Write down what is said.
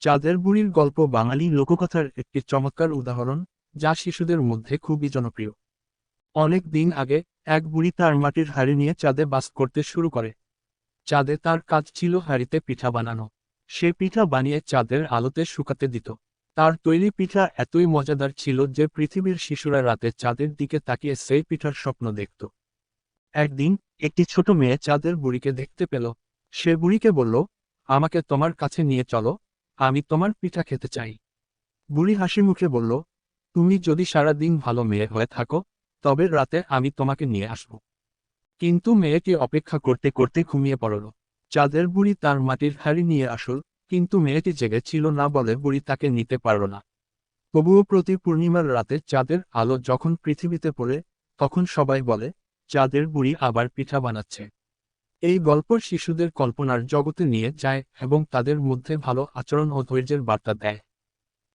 চাঁদের বুড়ির গল্প বাঙালি লোককথার একটি চমৎকার উদাহরণ, যা শিশুদের মধ্যে খুবই জনপ্রিয়। অনেক দিন আগে এক বুড়ি তার মাটির হাঁড়ি নিয়ে চাঁদে বাস করতে শুরু করে। চাঁদে তার কাজ ছিল হাঁড়িতে পিঠা বানানো। সে পিঠা বানিয়ে চাঁদের আলোতে শুকাতে দিত। তার তৈরি পিঠা এতই মজাদার ছিল যে পৃথিবীর শিশুরা রাতে চাঁদের দিকে তাকিয়ে সেই পিঠার স্বপ্ন দেখত। একদিন একটি ছোট মেয়ে চাঁদের বুড়িকে দেখতে পেল। সে বুড়িকে বলল, আমাকে তোমার কাছে নিয়ে চলো, আমি তোমার পিঠা খেতে চাই। বুড়ি হাসি মুখে বলল, তুমি যদি সারা দিন ভালো মেয়ে হয়ে থাকো, তবে রাতে আমি তোমাকে নিয়ে আসব। কিন্তু মেয়েটি অপেক্ষা করতে করতে ঘুমিয়ে পড়ল। চাঁদের বুড়ি তার মাটির হাঁড়ি নিয়ে আসল, কিন্তু মেয়েটি জেগে ছিল না বলে বুড়ি তাকে নিতে পারল না। তবুও প্রতি পূর্ণিমার রাতে চাঁদের আলো যখন পৃথিবীতে পড়ে, তখন সবাই বলে, চাঁদের বুড়ি আবার পিঠা বানাচ্ছে। এই গল্প শিশুদের কল্পনার জগতে নিয়ে যায় এবং তাদের মধ্যে ভালো আচরণ ও ধৈর্যের বার্তা দেয়।